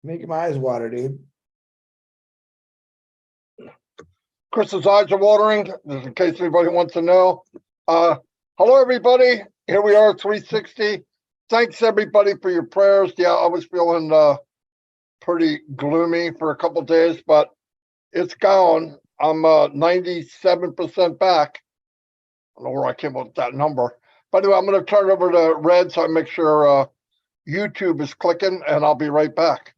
Making my eyes water, dude. Chris's eyes are watering, just in case anybody wants to know. Hello, everybody. Here we are, 360. Thanks, everybody, for your prayers. Yeah, I was feeling pretty gloomy for a couple days, but it's gone. I'm 97% back. I don't know where I came up with that number. But anyway, I'm going to turn it over to Red so I make sure YouTube is clicking, and I'll be right back.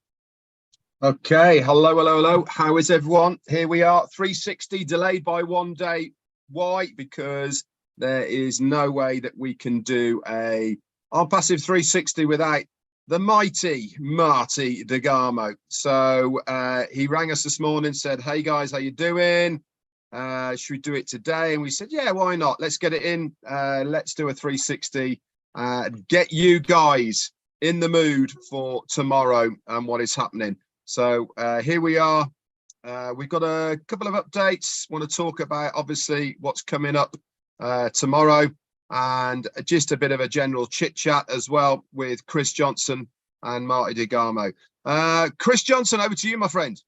Okay, hello. How is everyone? Here we are, 360, delayed by 1 day. Why? Because there is no way that we can do a ONPASSIVE 360 without the mighty Marty DeGarmo. So he rang us this morning, said, hey guys, how you doing? Should we do it today? And we said, yeah, why not? Let's get it in. Let's do a 360. Get you guys in the mood for tomorrow and what is happening. So here we are. We've got a couple of updates. Want to talk about, obviously, what's coming up tomorrow, and just a bit of a general chit chat as well with Chris Johnson and Marty DeGarmo. Chris Johnson, over to you, my friend.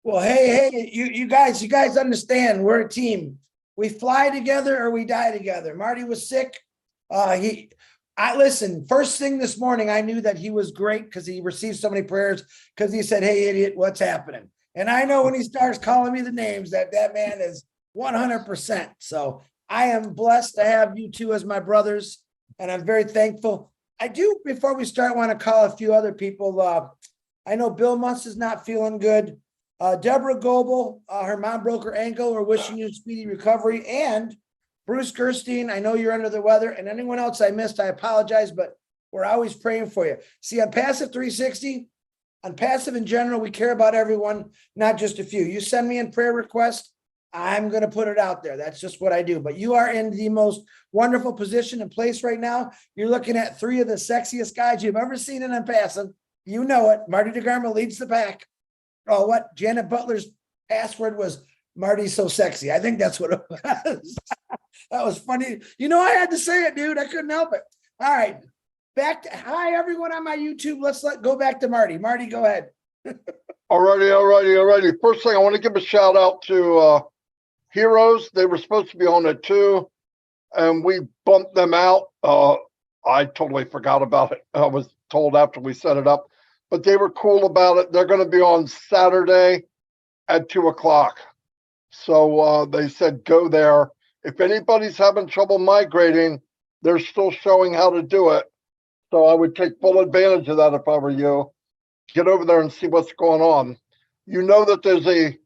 Well, hey, you guys understand we're a team. We fly together or we die together. Marty was sick. Listen, first thing this morning, I knew that he was great because he received so many prayers, because he said, hey, idiot, what's happening? And I know when he starts calling me the names that man is 100%. So I am blessed to have you two as my brothers, and I'm very thankful. I do, before we start, want to call a few other people. I know Bill Munce is not feeling good. Deborah Goebel, her mom broke her ankle. We're wishing you speedy recovery. And Bruce Gerstein, I know you're under the weather, and anyone else I missed, I apologize, but we're always praying for you. See, on Passive 360, on Passive in general, we care about everyone, not just a few. You send me in prayer requests, I'm going to put it out there. That's just what I do. But you are in the most wonderful position and place right now. You're looking at three of the sexiest guys you've ever seen in Passive. You know it. Marty DeGarmo leads the pack. Oh, what? Janet Butler's password was Marty's so sexy. I think that's what it was. That was funny. You know, I had to say it, dude. I couldn't help it. All right. Back to hi, everyone on my YouTube. Let's go back to Marty. Marty, go ahead. Alrighty. First thing, I want to give a shout out to Heroes. They were supposed to be on it too, and we bumped them out. I totally forgot about it. I was told after we set it up, but they were cool about it. They're going to be on Saturday at 2 o'clock. So they said, go there. If anybody's having trouble migrating, they're still showing how to do it. So I would take full advantage of that if I were you. Get over there and see what's going on. You know that there's a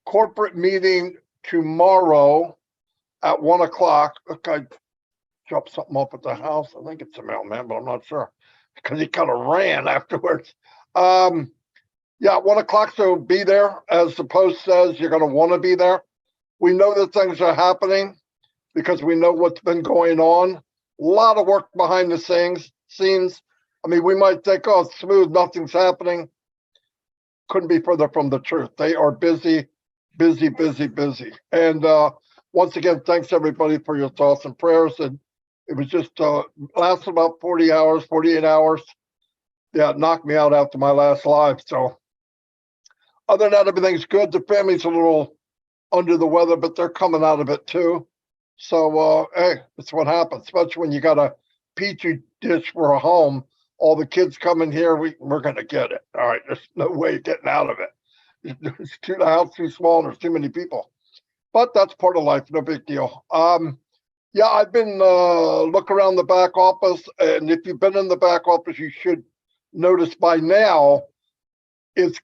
corporate meeting tomorrow at 1 o'clock. Look, I dropped something off at the house. I think it's a mailman, but I'm not sure because he kind of ran afterwards. Yeah, 1 o'clock, so be there. As the post says, you're going to want to be there. We know that things are happening because we know what's been going on. A lot of work behind the scenes. I mean, we might think, oh, it's smooth, nothing's happening. Couldn't be further from the truth. They are busy. And once again, thanks everybody for your thoughts and prayers. And it was just lasted about 48 hours. Yeah, it knocked me out after my last live. So other than that, everything's good. The family's a little under the weather, but they're coming out of it too. So, hey, that's what happens, especially when you got a petri dish for a home. All the kids coming here, we're going to get it. All right, there's no way getting out of it. The house too small and there's too many people. But that's part of life, no big deal. Yeah, I've been look around the back office, and if you've been in the back office, you should notice by now it's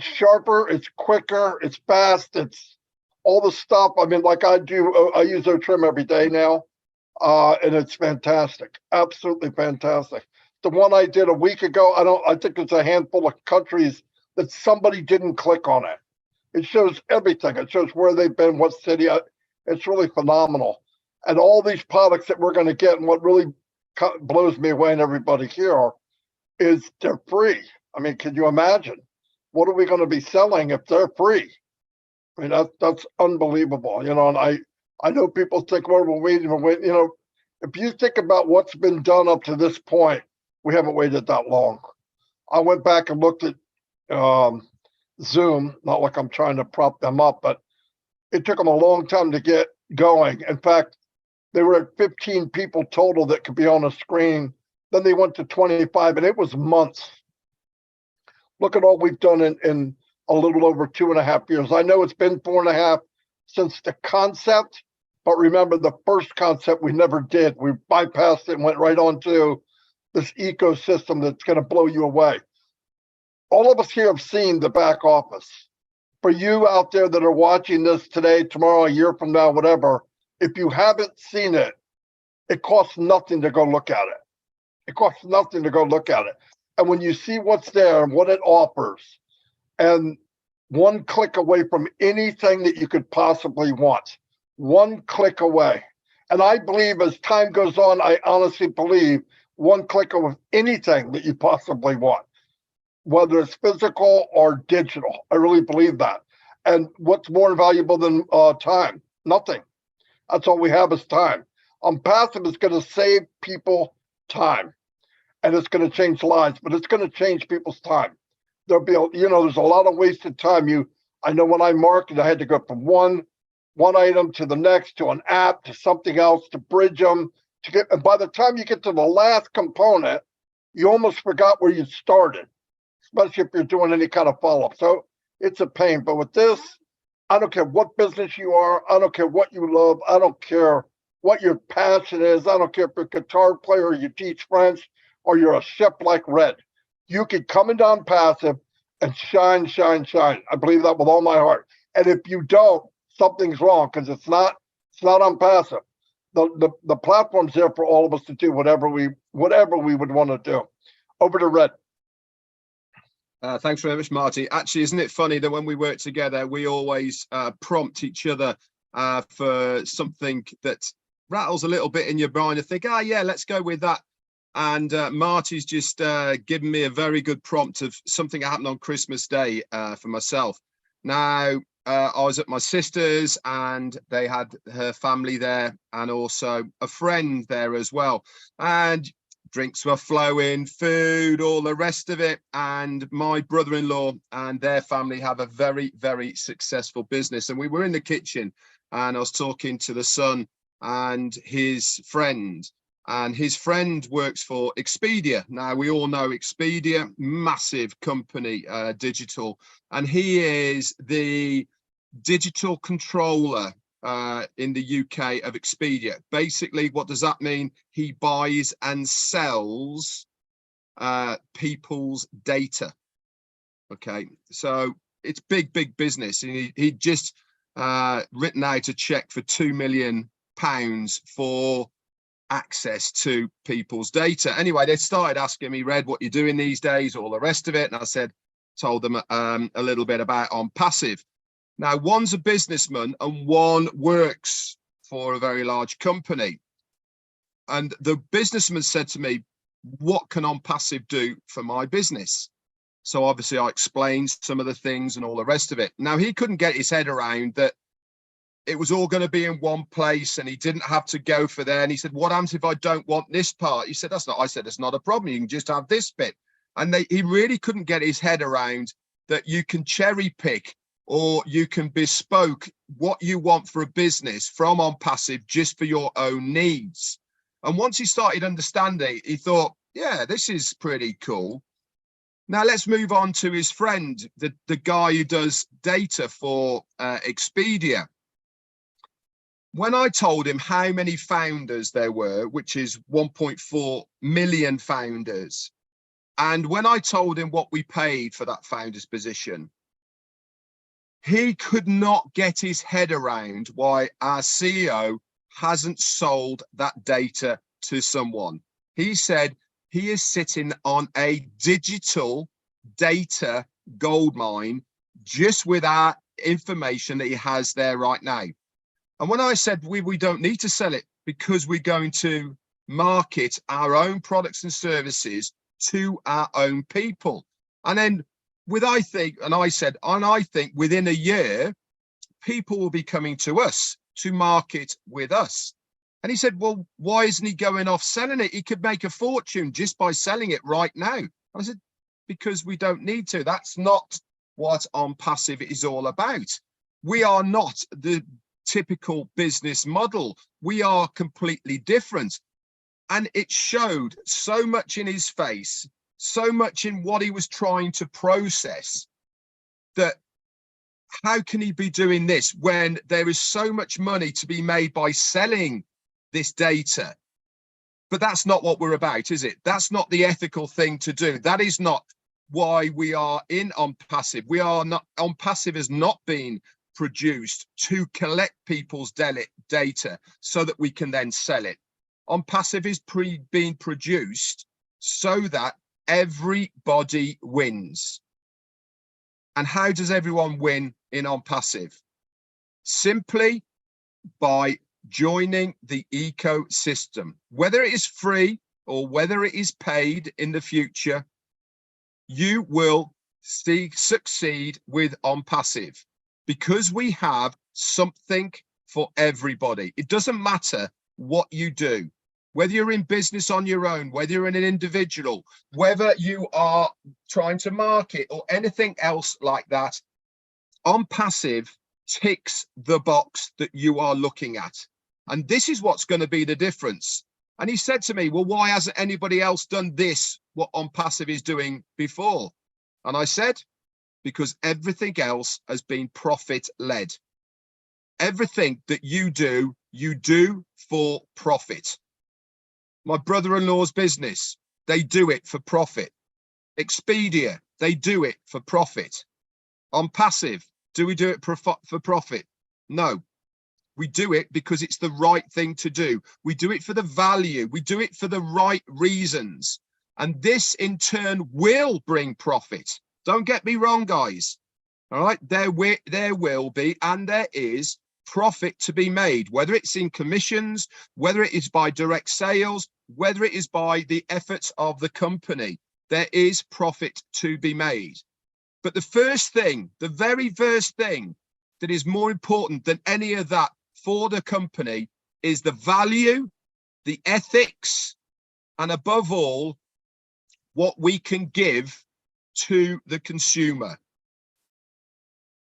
sharper, it's quicker, it's fast, it's all the stuff. I mean, like I use O-Trim every day now, and it's fantastic, absolutely fantastic. The one I did a week ago, I think it's a handful of countries that somebody didn't click on it. It shows everything. It shows where they've been, what city. It's really phenomenal. And all these products that we're going to get, and what really blows me away and everybody here is they're free. I mean, can you imagine? What are we going to be selling if they're free? I mean, that's unbelievable, you know. And I know people think, well, we're waiting. You know, if you think about what's been done up to this point, we haven't waited that long. I went back and looked at Zoom, not like I'm trying to prop them up, but it took them a long time to get going. In fact, they were at 15 people total that could be on a screen. Then they went to 25, and it was months. Look at all we've done in a little over 2.5 years. I know it's been 4.5 since the concept, but remember the first concept we never did. We bypassed it and went right on to this ecosystem that's going to blow you away. All of us here have seen the back office. For you out there that are watching this today, tomorrow, a year from now, whatever, if you haven't seen it, it costs nothing to go look at it. It costs nothing to go look at it. And when you see what's there and what it offers, and one click away from anything that you could possibly want, one click away. And I believe as time goes on, I honestly believe one click of anything that you possibly want, whether it's physical or digital. I really believe that. And what's more valuable than time? Nothing. That's all we have is time. ONPASSIVE is going to save people time, and it's going to change lives, but it's going to change people's time. There'll be, there's a lot of wasted time. I know when I marketed, I had to go from one item to the next, to an app, to something else, to bridge them, and by the time you get to the last component, you almost forgot where you started, especially if you're doing any kind of follow-up. So it's a pain. But with this, I don't care what business you are. I don't care what you love. I don't care what your passion is. I don't care if you're a guitar player or you teach French or you're a chef like Red. You can come into ONPASSIVE and shine, shine, shine. I believe that with all my heart. And if you don't, something's wrong, because it's not ONPASSIVE. The platform's there for all of us to do whatever we would want to do. Over to Red. Thanks very much, Marty. Actually, isn't it funny that when we work together, we always prompt each other for something that rattles a little bit in your brain and think, yeah, let's go with that. And Marty's just given me a very good prompt of something that happened on Christmas Day for myself. Now, I was at my sister's and they had her family there and also a friend there as well. And drinks were flowing, food, all the rest of it. And my brother-in-law and their family have a very, very successful business. And we were in the kitchen and I was talking to the son and his friend. And his friend works for Expedia. Now, we all know Expedia, massive company, digital. And he is the digital controller in the UK of Expedia. Basically, what does that mean? He buys and sells people's data. Okay, so it's big business. And he just written out a check for £2 million for access to people's data. Anyway, they started asking me, Red, what you're doing these days, all the rest of it. And I told them a little bit about ONPASSIVE. Now, one's a businessman and one works for a very large company. And the businessman said to me, what can ONPASSIVE do for my business? So obviously I explained some of the things and all the rest of it. Now, he couldn't get his head around that it was all going to be in one place and he didn't have to go for there. And he said, what happens if I don't want this part? He said, I said, it's not a problem. You can just have this bit. And he really couldn't get his head around that you can cherry pick or you can bespoke what you want for a business from ONPASSIVE just for your own needs. And once he started understanding, he thought, yeah, this is pretty cool. Now let's move on to his friend, the guy who does data for Expedia. When I told him how many founders there were, which is 1.4 million founders, and when I told him what we paid for that founder's position, he could not get his head around why our CEO hasn't sold that data to someone. He said he is sitting on a digital data goldmine just with our information that he has there right now. And when I said we don't need to sell it because we're going to market our own products and services to our own people. And then I think within a year, people will be coming to us to market with us. And he said, well, why isn't he going off selling it? He could make a fortune just by selling it right now. I said, because we don't need to. That's not what ONPASSIVE is all about. We are not the typical business model. We are completely different. And it showed so much in his face, so much in what he was trying to process, that how can he be doing this when there is so much money to be made by selling this data? But that's not what we're about, is it? That's not the ethical thing to do. That is not why we are in ONPASSIVE. We are not, ONPASSIVE has not been produced to collect people's data so that we can then sell it. ONPASSIVE is being produced so that everybody wins. And how does everyone win in ONPASSIVE? Simply by joining the ecosystem. Whether it is free or whether it is paid in the future, you will succeed with ONPASSIVE, because we have something for everybody. It doesn't matter what you do, whether you're in business on your own, whether you're an individual, whether you are trying to market or anything else like that. ONPASSIVE ticks the box that you are looking at. And this is what's going to be the difference. And he said to me, well, why hasn't anybody else done this, what ONPASSIVE is doing before? And I said, because everything else has been profit-led. Everything that you do for profit. My brother-in-law's business, they do it for profit. Expedia, they do it for profit. ONPASSIVE, do we do it for profit? No. We do it because it's the right thing to do. We do it for the value. We do it for the right reasons. And this in turn will bring profit. Don't get me wrong, guys. All right, there will be, and there is profit to be made, whether it's in commissions, whether it is by direct sales, whether it is by the efforts of the company. There is profit to be made. But the first thing, the very first thing that is more important than any of that for the company is the value, the ethics, and above all, what we can give to the consumer.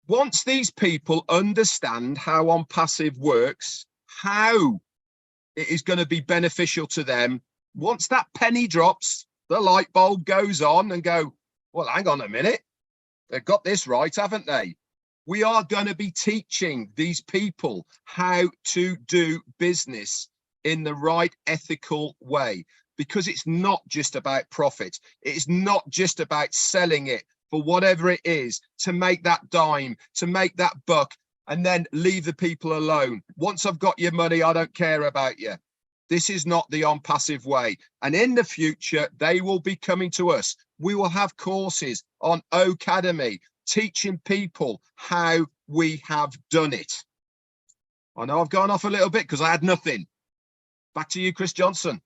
Once these people understand how ONPASSIVE works, how it is going to be beneficial to them, once that penny drops, the light bulb goes on and go, well, hang on a minute, they've got this right, haven't they? We are going to be teaching these people how to do business in the right ethical way, because it's not just about profit. It's not just about selling it for whatever it is, to make that dime, to make that buck, and then leave the people alone. Once I've got your money, I don't care about you. This is not the ONPASSIVE way. And in the future, they will be coming to us. We will have courses on Academy, teaching people how we have done it. I know I've gone off a little bit because I had nothing. Back to you, Chris Johnson.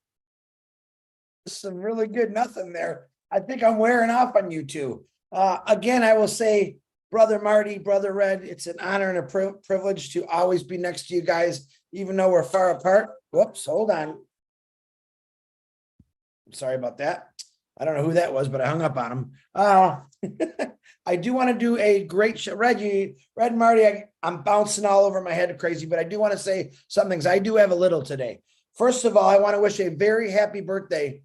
Some really good nothing there. I think I'm wearing off on you two. Again, I will say, Brother Marty, Brother Red, it's an honor and a privilege to always be next to you guys, even though we're far apart. Whoops, hold on. Sorry about that. I don't know who that was, but I hung up on him. I do want to do a great show. Red Marty, I'm bouncing all over my head crazy, but I do want to say some things. I do have a little today. First of all, I want to wish a very happy birthday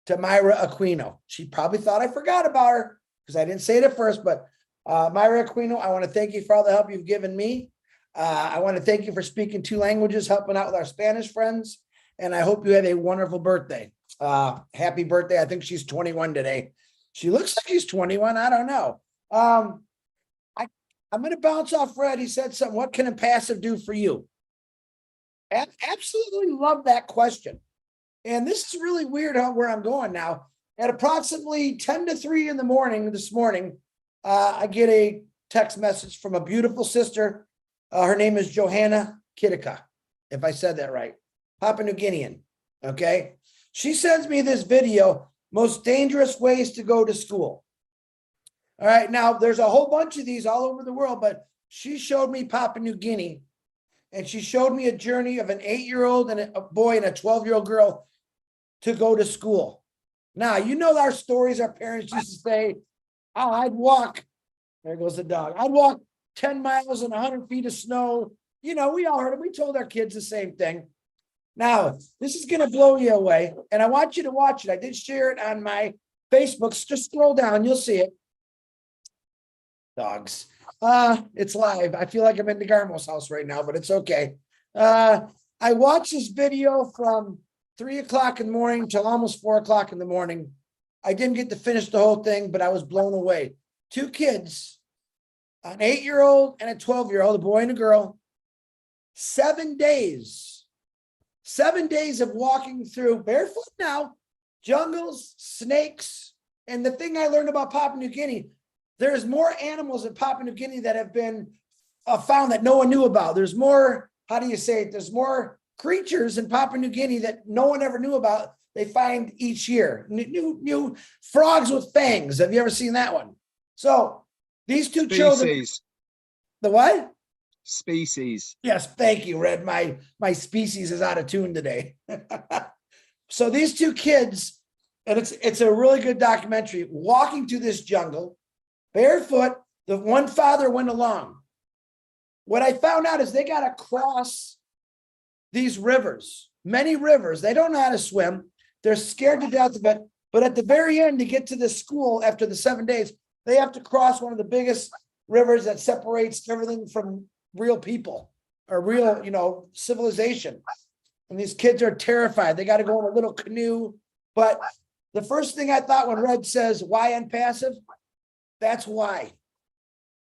to Myra Aquino. She probably thought I forgot about her because I didn't say it at first, but Myra Aquino, I want to thank you for all the help you've given me. I want to thank you for speaking 2 languages, helping out with our Spanish friends, and I hope you have a wonderful birthday. Happy birthday. I think she's 21 today. She looks like she's 21. I don't know. I'm going to bounce off Red. He said something. What can ONPASSIVE do for you? Absolutely love that question. And this is really weird where I'm going now. At approximately 10 to 3 in the morning this morning, I get a text message from a beautiful sister. Her name is Johanna Kitika, if I said that right. Papua New Guinean. Okay. She sends me this video, most dangerous ways to go to school. All right. Now, there's a whole bunch of these all over the world, but she showed me Papua New Guinea, and she showed me a journey of an 8-year-old and a boy and a 12-year-old girl to go to school. Now, you know our stories our parents used to say, oh, I'd walk, there goes the dog, I'd walk 10 miles in 100 feet of snow. You know, we all heard it. We told our kids the same thing. Now, this is going to blow you away, and I want you to watch it. I did share it on my Facebook. Just scroll down, you'll see it. Dogs. It's live. I feel like I'm in DeGarmo's house right now, but it's okay. I watched this video from 3 o'clock in the morning till almost 4 o'clock in the morning. I didn't get to finish the whole thing, but I was blown away. 2 kids, an 8-year-old and a 12-year-old, a boy and a girl, 7 days. 7 days of walking through barefoot now, jungles, snakes. And the thing I learned about Papua New Guinea, there's more animals in Papua New Guinea that have been found that no one knew about. There's more, how do you say it? There's more creatures in Papua New Guinea that no one ever knew about. They find each year. New frogs with fangs. Have you ever seen that one? So these 2 children. Species. The what? Species. Yes, thank you, Red. My species is out of tune today. So these 2 kids, and it's a really good documentary, walking through this jungle, barefoot. The one father went along. What I found out is they got to cross these rivers, many rivers. They don't know how to swim. They're scared to death of it. But at the very end, to get to the school after the 7 days, they have to cross one of the biggest rivers that separates everything from real people or real, civilization. And these kids are terrified. They got to go in a little canoe. But the first thing I thought when Red says, why ONPASSIVE? That's why.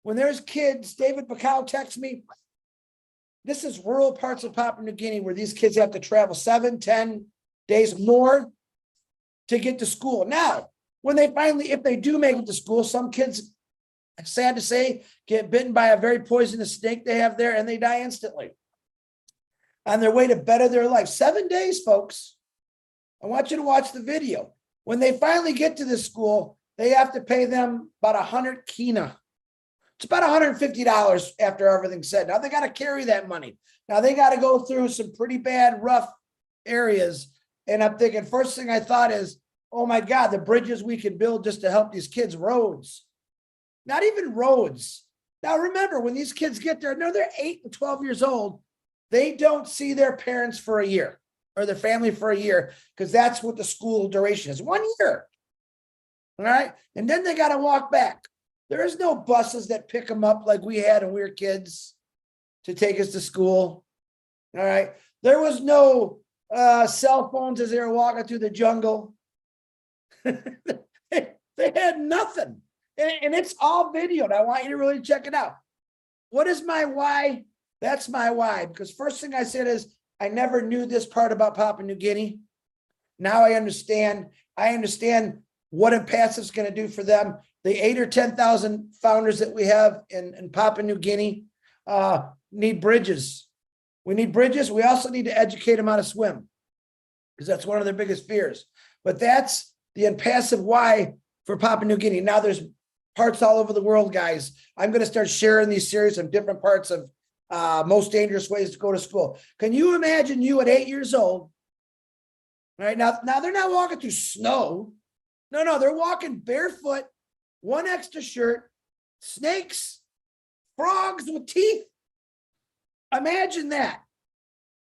When there's kids, David Bacau texts me, this is rural parts of Papua New Guinea where these kids have to travel 7, 10 days more to get to school. Now, when they finally, if they do make it to school, some kids, sad to say, get bitten by a very poisonous snake they have there and they die instantly on their way to better their life. 7 days, folks. I want you to watch the video. When they finally get to this school, they have to pay them about 100 kina. It's about $150 after everything's said. Now they got to carry that money. Now they got to go through some pretty bad, rough areas. And I'm thinking, first thing I thought is, oh my God, the bridges we can build just to help these kids, roads. Not even roads. Now remember, when these kids get there, no, they're 8 and 12 years old. They don't see their parents for a year or their family for a year because that's what the school duration is, 1 year. All right. And then they got to walk back. There is no buses that pick them up like we had when we were kids to take us to school. All right. There was no cell phones as they were walking through the jungle. They had nothing. And it's all videoed. I want you to really check it out. What is my why? That's my why. Because first thing I said is I never knew this part about Papua New Guinea. Now I understand. I understand what ONPASSIVE is going to do for them. The 8,000 or 10,000 founders that we have in Papua New Guinea need bridges. We need bridges. We also need to educate them how to swim because that's one of their biggest fears. But that's the ONPASSIVE why for Papua New Guinea. Now there's parts all over the world, guys. I'm going to start sharing these series of different parts of most dangerous ways to go to school. Can you imagine you at 8 years old? All right, now they're not walking through snow. No, they're walking barefoot, one extra shirt, snakes, frogs with teeth. Imagine that.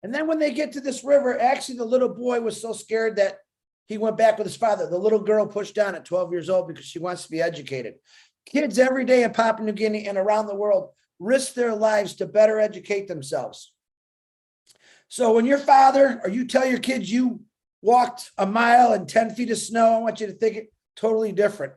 And then when they get to this river, actually the little boy was so scared that he went back with his father. The little girl pushed down at 12 years old because she wants to be educated. Kids every day in Papua New Guinea and around the world risk their lives to better educate themselves. So when your father or you tell your kids you walked a mile in 10 feet of snow, I want you to think it totally different.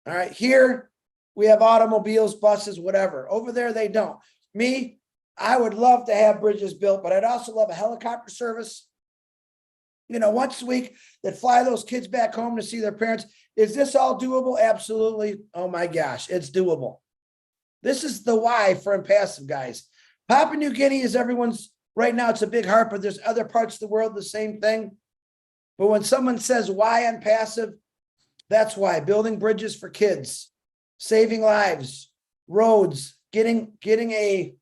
All right. Here we have automobiles, buses, whatever. Over there, they don't. Me, I would love to have bridges built, but I'd also love a helicopter service, once a week that fly those kids back home to see their parents. Is this all doable? Absolutely. Oh my gosh, it's doable. This is the why for ONPASSIVE, guys. Papua New Guinea is everyone's, right now it's a big heart, but there's other parts of the world, the same thing. But when someone says why ONPASSIVE, that's why. Building bridges for kids, saving lives, roads, getting a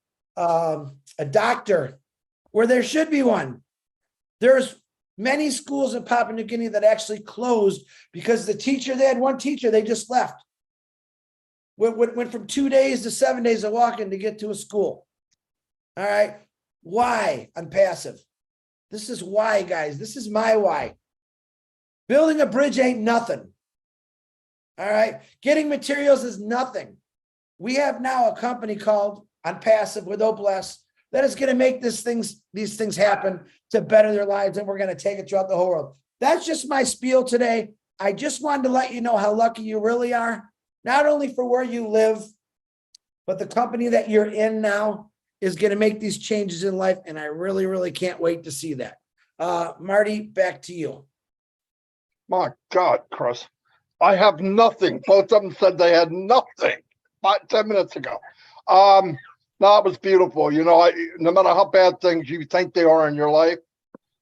doctor where there should be one. There's Many schools in Papua New Guinea that actually closed because they had one teacher, they just left. Went from 2 days to 7 days of walking to get to a school. All right. Why? ONPASSIVE. This is why, guys. This is my why. Building a bridge ain't nothing. All right. Getting materials is nothing. We have now a company called ONPASSIVE with OPLES that is going to make these things happen to better their lives, and we're going to take it throughout the whole world. That's just my spiel today. I just wanted to let you know how lucky you really are, not only for where you live, but the company that you're in now is going to make these changes in life, and I really, really can't wait to see that. Marty, back to you. My God, Chris, I have nothing. Both of them said they had nothing 10 minutes ago. No, it was beautiful. You know, no matter how bad things you think they are in your life,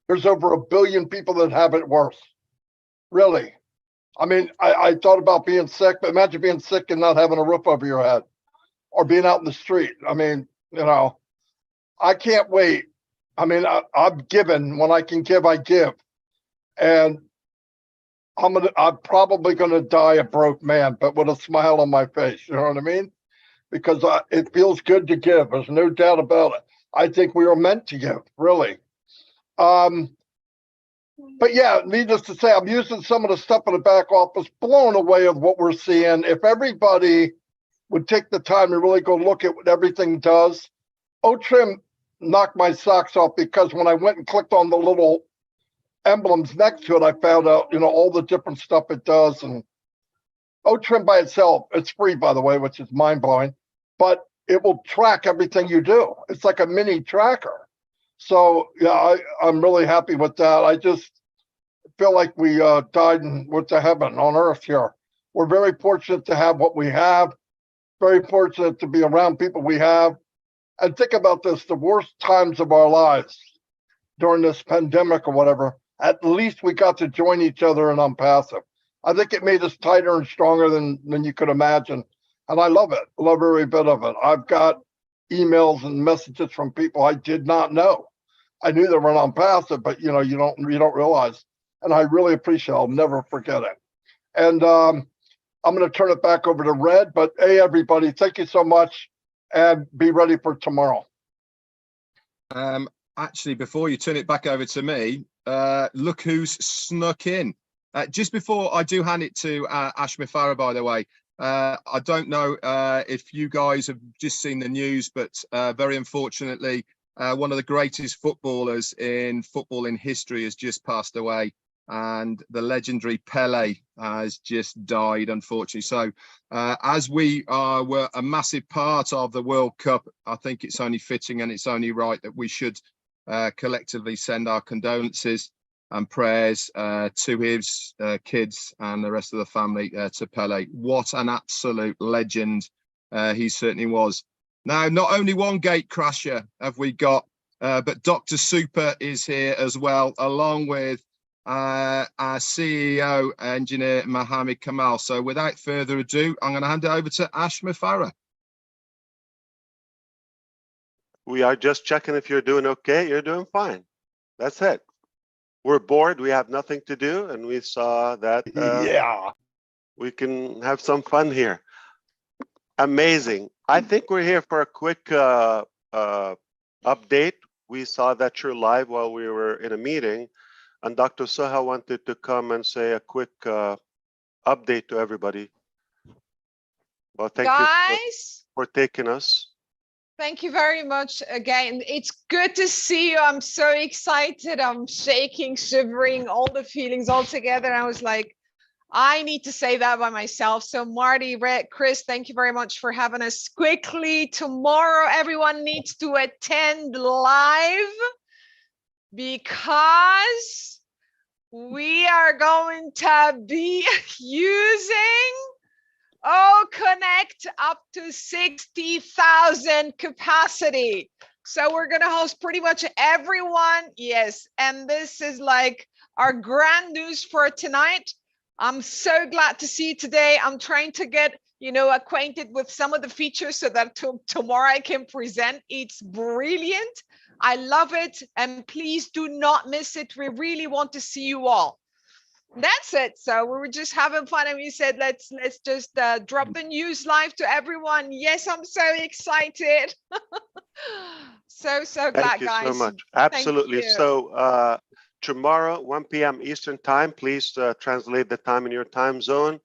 there's over 1 billion people that have it worse. Really. I mean, I thought about being sick, but imagine being sick and not having a roof over your head or being out in the street. I mean, you know, I can't wait. I mean, I'm given. When I can give, I give. And I'm probably gonna die a broke man, but with a smile on my face. You know what I mean? Because it feels good to give. There's no doubt about it. I think we were meant to give, really. But yeah, needless to say, I'm using some of the stuff in the back office, blown away with what we're seeing. If everybody would take the time to really go look at what everything does, Otrim knocked my socks off, because when I went and clicked on the little emblems next to it, I found out, you know, all the different stuff it does. And Otrim by itself, it's free, by the way, which is mind-blowing, but it will track everything you do. It's like a mini tracker. So yeah, I'm really happy with that. I just feel like we died and went to heaven on earth here. We're very fortunate to have what we have, very fortunate to be around people we have. And think about this, the worst times of our lives during this pandemic or whatever, at least we got to join each other in ONPASSIVE. I think it made us tighter and stronger than you could imagine. And I love it. I love every bit of it. I've got emails and messages from people I did not know. I knew they were on ONPASSIVE, but you know, you don't realize. And I really appreciate it. I'll never forget it. And I'm going to turn it back over to Red. But hey, everybody, thank you so much, and be ready for tomorrow. Actually, before you turn it back over to me, look who's snuck in. Just before I do hand it to Ashmi Farah, by the way, I don't know if you guys have just seen the news, but very unfortunately, one of the greatest footballers in football in history has just passed away, and the legendary Pele has just died, unfortunately. So as we were a massive part of the World Cup, I think it's only fitting and it's only right that we should collectively send our condolences and prayers to his kids and the rest of the family, to Pele. What an absolute legend he certainly was. Now, not only one gate crasher have we got, but Dr. Super is here as well, along with our CEO, Engineer Mohammed Kamal. So without further ado, I'm going to hand it over to Ashmi Farah. We are just checking if you're doing okay. You're doing fine. That's it. We're bored. We have nothing to do. And we saw that Yeah, we can have some fun here. Amazing. I think we're here for a quick update. We saw that you're live while we were in a meeting. And Dr. Suha wanted to come and say a quick update to everybody. Well, thank you for taking us. Thank you very much again. It's good to see you. I'm so excited. I'm shaking, shivering, all the feelings all together. I was like, I need to say that by myself. So Marty, Red, Chris, thank you very much for having us. Quickly, tomorrow, everyone needs to attend live, because we are going to be using Connect up to 60,000 capacity. So we're going to host pretty much everyone. Yes. And this is like our grand news for tonight. I'm so glad to see you today. I'm trying to get, you know, acquainted with some of the features so that tomorrow I can present. It's brilliant. I love it. And please do not miss it. We really want to see you all. That's it. So we were just having fun, and we said, let's just drop the news live to everyone. Yes, I'm so excited. so Thank glad, you guys. so much. Thank Absolutely. you. So tomorrow, 1 p.m. Eastern time, please translate the time in your time zone.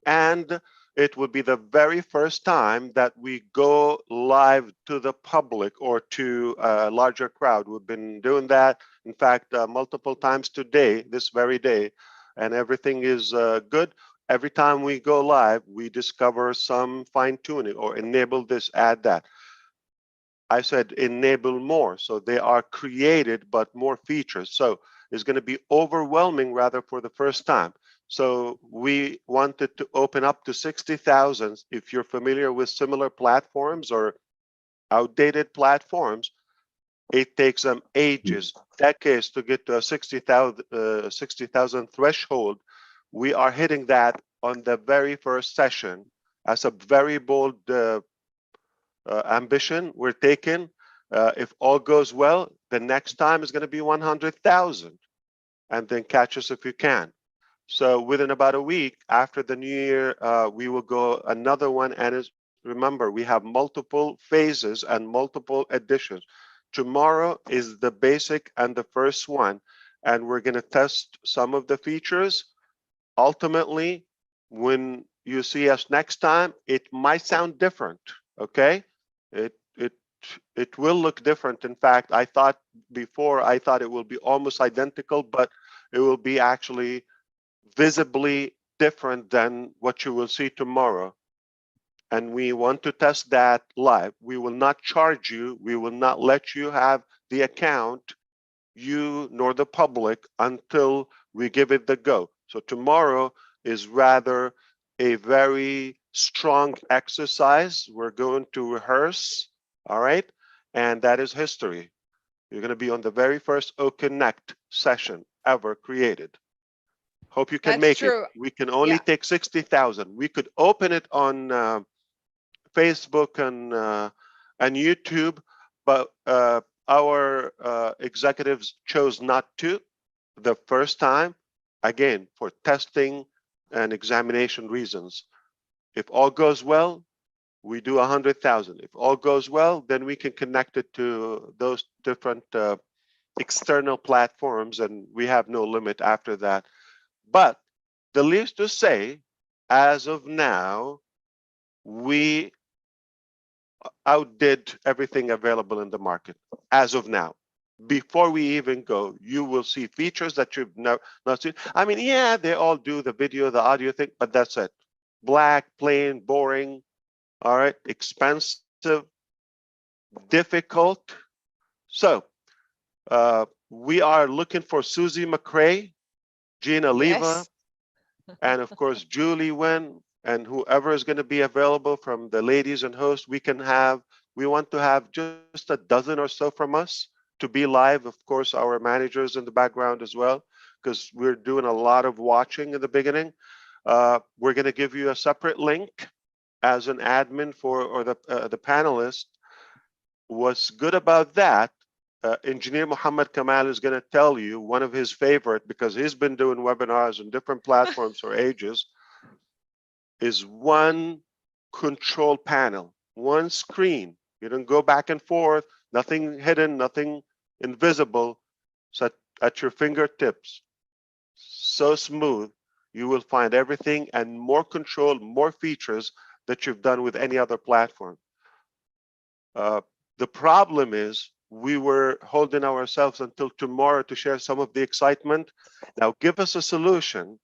And it will be the very first time that we go live to the public or to a larger crowd. We've been doing that, in fact, multiple times today, this very day, and everything is good. Every time we go live, we discover some fine tuning or enable this, add that. I said enable more, so they are created, but more features. So it's going to be overwhelming rather for the first time. So we wanted to open up to 60,000. If you're familiar with similar platforms or outdated platforms, it takes them ages, decades to get to a 60,000 threshold. We are hitting that on the very first session as a very bold ambition we're taking. If all goes well, the next time is going to be 100,000, and then catch us if you can. So within about a week after the new year, we will go another one. And remember, we have multiple phases and multiple editions. Tomorrow is the basic and the first one, and we're going to test some of the features. Ultimately, when you see us next time, it might sound different. Okay, it will look different. In fact, I thought it will be almost identical, but it will be actually visibly different than what you will see tomorrow. And we want to test that live. We will not charge you. We will not let you have the account, you nor the public, until we give it the go. So tomorrow is rather a very strong exercise. We're going to rehearse, all right? And that is history. You're going to be on the very first OConnect session ever created. Hope you can make it. We can only take 60,000. We could open it on Facebook and YouTube, but our executives chose not to the first time, again, for testing and examination reasons. If all goes well, we do 100,000. If all goes well, then we can connect it to those different external platforms, and we have no limit after that. But the least to say, as of now, we outdid everything available in the market. As of now, before we even go, you will see features that you've not seen. I mean, yeah, they all do the video, the audio thing, but that's it. Black, plain, boring, all right, expensive, difficult. So we are looking for Susie McRae, Gina Leva, and of course, Julie Wen, and whoever is going to be available from the ladies and hosts. We want to have just a dozen or so from us to be live. Of course, our managers in the background as well, because we're doing a lot of watching in the beginning. We're going to give you a separate link as an admin or the panelists. What's good about that, Engineer Muhammad Kamal is going to tell you one of his favorite, because he's been doing webinars on different platforms for ages, is one control panel, one screen. You don't go back and forth, nothing hidden, nothing invisible. So at your fingertips, so smooth, you will find everything and more control, more features that you've done with any other platform. The problem is we were holding ourselves until tomorrow to share some of the excitement. Now give us a solution.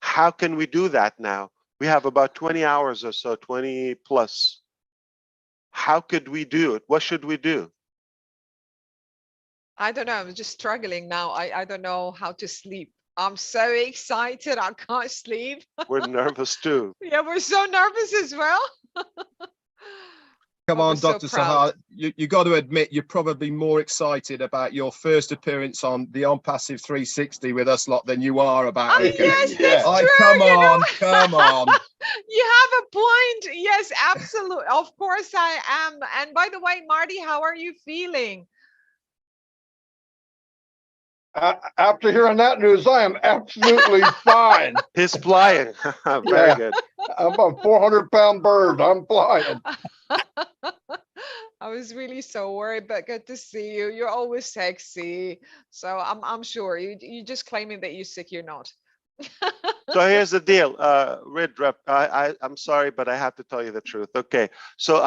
How can we do that now? We have about 20 hours or so, 20 plus. How could we do it? What should we do? I don't know. I'm just struggling now. I don't know how to sleep. I'm so excited. I can't sleep. We're nervous too. Yeah, we're so nervous as well. Come on, Dr. Sahar, you got to admit you're probably more excited about your first appearance on the ONPASSIVE 360 with us lot than you are about yes, that's true. Come on, come on. You have a point. Yes, absolutely. Of course I am. And by the way, Marty, how are you feeling? After hearing that news, I am absolutely fine. He's flying. Very Yeah. good. I'm a 400-pound bird. I'm flying. I was really so worried, but good to see you. You're always sexy. So I'm sure you just claiming that you're sick, you're not. So here's the deal, Rep. I'm sorry, but I have to tell you the truth. Okay, so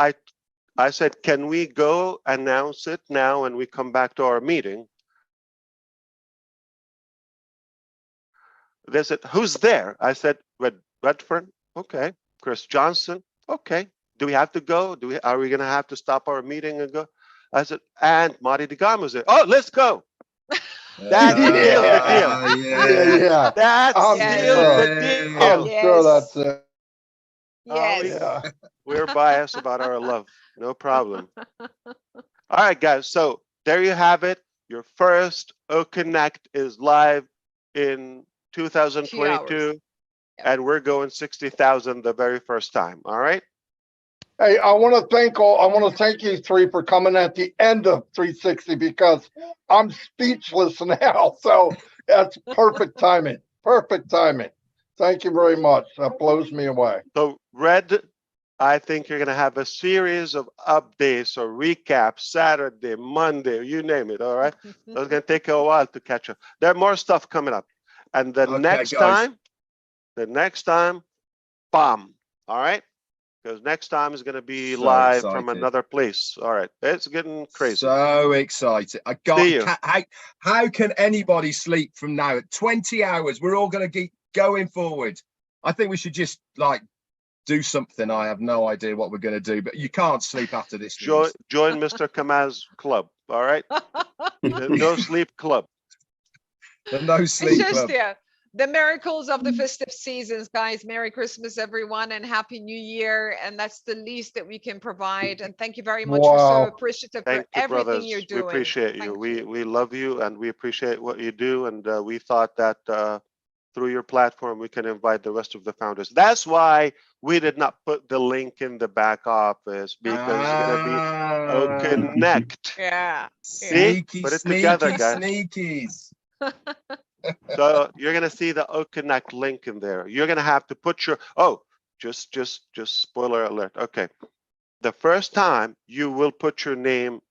I said, can we go announce it now when we come back to our meeting? They said, who's there? I said, Redfern. Okay. Chris Johnson. Okay. Do we have to go? Are we going to have to stop our meeting and go? I said, and Marty DeGarmo's there. Oh, let's go. That seals the deal. Yeah. That I'm seals the I'm deal. sure that's it. Yes. Yeah. We're biased about our love. No problem. All right, guys. So there you have it. Your first OConnect is live in 2022, and we're going 60,000 the very first time. All right. Hey, I want to thank you three for coming at the end of 360 because I'm speechless now. So that's perfect timing. Perfect timing. Thank you very much. That blows me away. So Red, I think you're going to have a series of updates or recaps Saturday, Monday, you name it. All right. So it's going to take you a while to catch up. There's more stuff coming up. And the next time, bomb. All right. Because next time is going to be So live excited. from another place. All right. It's getting crazy. So excited. How can anybody sleep from now? 20 hours. We're all going to keep going forward. I think we should just like do something. I have no idea what we're going to do, but you can't sleep after this. Join Mr. Kamaz's club. All right. The no sleep club. The no sleep It's just, club. the miracles of the festive seasons, guys. Merry Christmas, everyone, and Happy New Year. And that's the least that we can provide. And thank you very much. We're so appreciative for everything brothers. you're doing. We appreciate you. We love you and we appreciate what you do. And we thought that through your platform, we can invite the rest of the founders. That's why we did not put the link in the back office, because it's going to be OConnect. Yeah. Sneaky, Put it sneaky, together, guys. sneakies. So you're going to see the OConnect link in there. You're going to have to put your, just spoiler alert. Okay. The first time you will put your name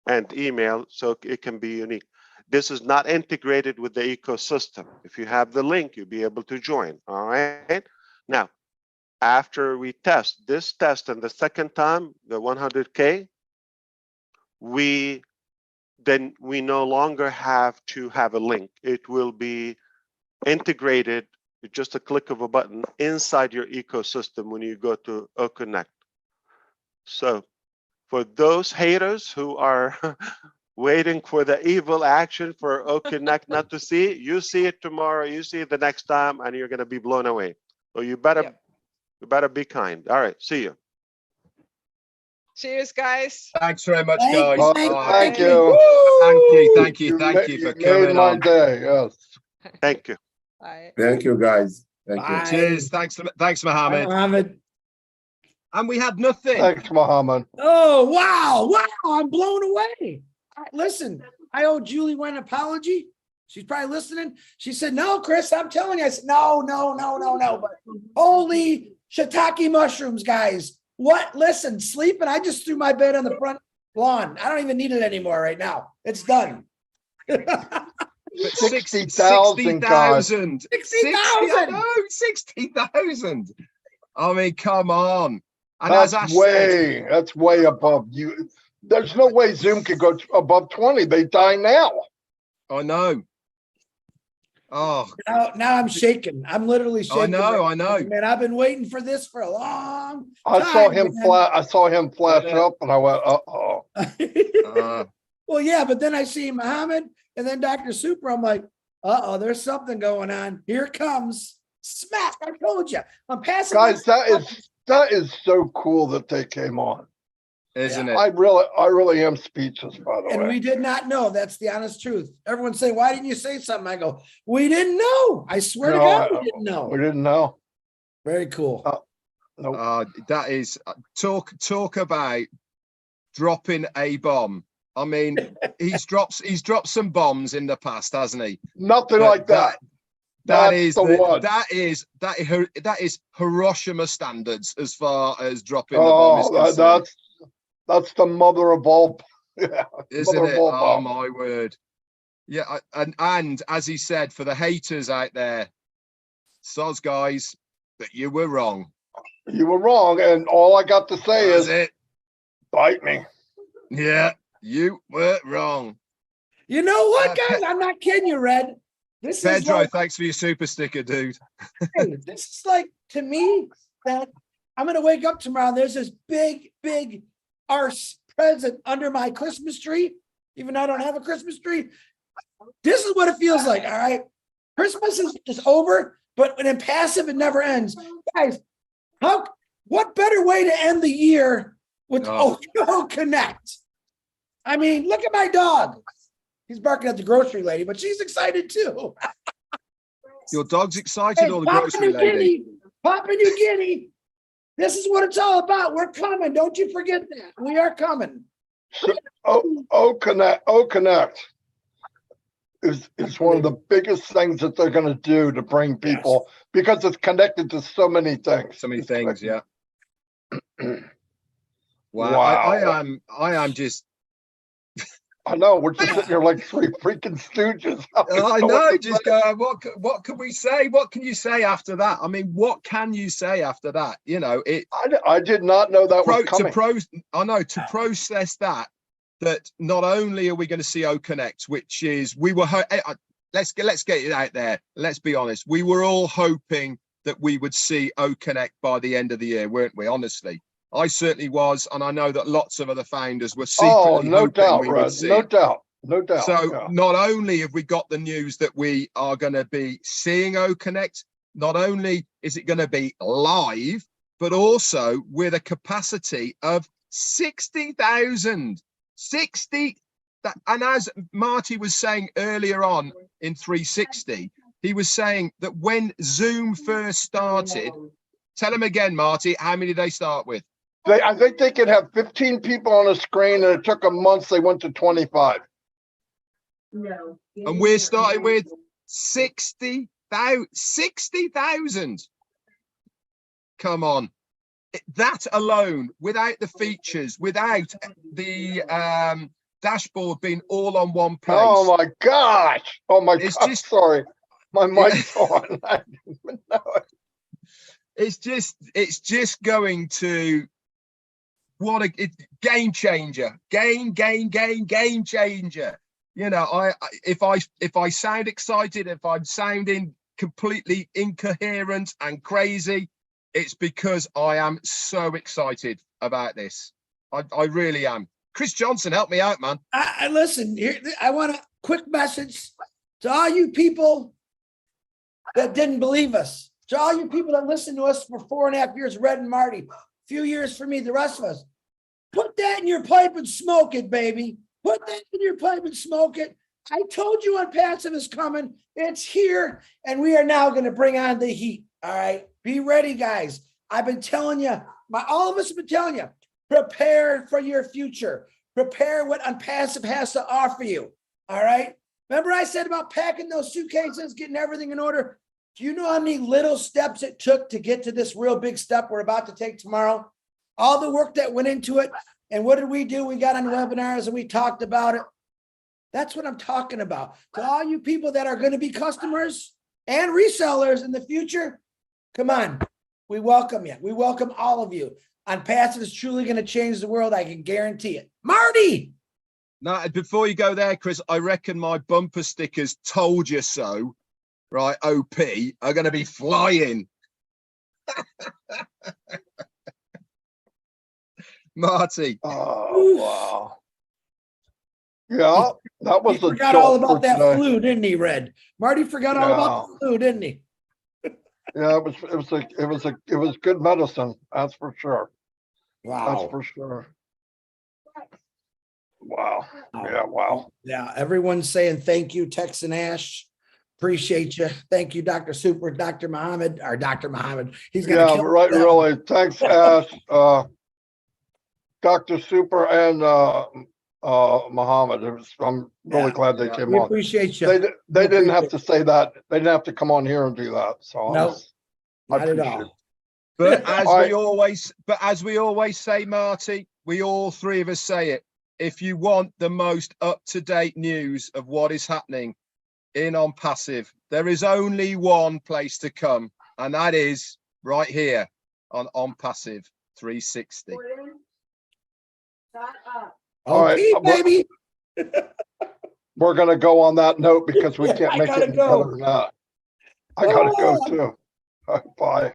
and email so it can be unique. This is not integrated with the ecosystem. If you have the link, you'll be able to join. All right. Now, after we test this test and the second time, the 100K, then we no longer have to have a link. It will be integrated with just a click of a button inside your ecosystem when you go to OConnect. So for those haters who are waiting for the evil action for OConnect not to see it, you see it tomorrow, you see it the next time, and you're going to be blown away. So you better be kind. All right, see you. Cheers, guys. Thanks very much, guys. Thank you. Thank you for coming my on. day. Yes. Thank you. Bye. Thank you, guys. Thank Bye. Cheers. Thanks, Mohammed. Mohammed. And we had nothing. Thanks, Mohammed. Oh, wow. I'm blown away. Listen, I owe Julie one apology. She's probably listening. She said, no, Chris, I'm telling you. I said, no. But holy shiitake mushrooms, guys. What? Listen, sleeping. I just threw my bed on the front lawn. I don't even need it anymore right now. It's done. 60,000 guys. 60,000. 60,000. 60,000. I mean, come on. And That's way above you. There's no way Zoom could go above 20. They die now. I know. Oh, now I'm shaking. I'm literally shaking. I know. Man, I've been waiting for this for a long time. I saw him flash up and I went, uh-oh. Well, yeah, but then I see Mohammed and then Dr. Super. I'm like, there's something going on. Here it comes. Smack. I told you. I'm passing. Guys, that is so cool that they came on. Isn't it? I really am speechless, by the way. And we did not know. That's the honest truth. Everyone's saying, why didn't you say something? I go, we didn't know. I swear to God, we didn't know. We didn't know. Very cool. Nope. That is talk about dropping a bomb. I mean, he's dropped some bombs in the past, hasn't he? Nothing But like that. That That's the one. that is Hiroshima standards as far as dropping the bomb is Oh, concerned, that's the mother of all. Yeah, isn't mother of it? all Oh bombs. my word! Yeah, and as he said, for the haters out there, soz guys, that you were wrong. You were wrong, and all I got to say That's is, it. bite me. Yeah, you were wrong. You know what, guys? I'm not kidding you, Red. This is Pedro, like, thanks for your super sticker, dude. hey, this is like, to me, that I'm gonna wake up tomorrow. There's this big arse present under my Christmas tree, even though I don't have a Christmas tree. This is what it feels like. All right, Christmas is over, but when impassive, it never ends, guys. What better way to end the year with OKO Connect? I mean, look at my dog. He's barking at the grocery lady, but she's excited too. Your dog's excited, or the Papua grocery New lady? Guinea, Papua New Guinea. This is what it's all about. We're coming. Don't you forget that. We are coming. Connect is one of the biggest things that they're going to do to bring people, because it's connected to so many things. So many things, yeah. Wow. I am just. I know, we're just sitting here like three freaking stooges. I know, just go. What can we say? What can you say after that? I mean, what can you say after that? You know, I did not know that was coming. To process that not only are we going to see O Connect, which is let's get it out there. Let's be honest. We were all hoping that we would see O Connect by the end of the year, weren't we? Honestly, I certainly was, and I know that lots of other founders were secretly no hoping doubt, we would Red. see No it. doubt. No doubt. So yeah. not only have we got the news that we are going to be seeing O Connect, not only is it going to be live, but also with a capacity of 60,000. 60. And as Marty was saying earlier on in 360, he was saying that when Zoom first started, tell him again, Marty, how many did they start with? I think they could have 15 people on a screen, and it took them months. They went to 25. No. And we're starting with 60,000. 60,000. Come on. That alone, without the features, without the dashboard being all on one place. Oh my gosh. Oh my God. Sorry. My mic's on. I didn't even know it. It's just going to game changer. Game changer. You know, if I sound excited, if I'm sounding completely incoherent and crazy, it's because I am so excited about this. I really am. Chris Johnson, help me out, man. I listen here. I want a quick message to all you people that didn't believe us, to all you people that listened to us for 4.5 years, Red and Marty, a few years for me, the rest of us. Put that in your pipe and smoke it, baby. Put that in your pipe and smoke it. I told you ONPASSIVE is coming. It's here, and we are now going to bring on the heat. All right, be ready, guys. I've been telling you, all of us have been telling you, prepare for your future. Prepare what ONPASSIVE has to offer you. All right. Remember I said about packing those suitcases, getting everything in order? Do you know how many little steps it took to get to this real big step we're about to take tomorrow? All the work that went into it. And what did we do? We got on webinars and we talked about it. That's what I'm talking about. To all you people that are going to be customers and resellers in the future, come on. We welcome you. We welcome all of you. ONPASSIVE is truly going to change the world. I can guarantee it. Marty! Now, before you go there, Chris, I reckon my bumper stickers "told you so," right? OP are going to be flying. Marty. Oh, wow. Yeah, that was he forgot all about that flu, didn't he, Red? Marty forgot all about the flu, didn't he? Yeah, it was good medicine, that's for sure. Wow. That's for sure. Wow. Yeah, wow. Yeah, everyone's saying thank you, Tex and Ash. Appreciate you. Thank you, Dr. Super, Dr. Muhammad, or Dr. Muhammad. He's gonna kill right, them. really. Thanks, Ash, Dr. Super, and Muhammad. I'm really Yeah, glad they came We on. appreciate you. They didn't have appreciate to say that. They didn't have to come on here and do that. So No, I not at appreciate it. all. But as All we right. always say, Marty, we all three of us say it. If you want the most up-to-date news of what is happening in ONPASSIVE, there is only one place to come, and that is right here on ONPASSIVE 360. All right, Okay, baby. We're gonna go on that note because we can't I make gotta it any go. better than that. I gotta go Oh. too. All right, bye.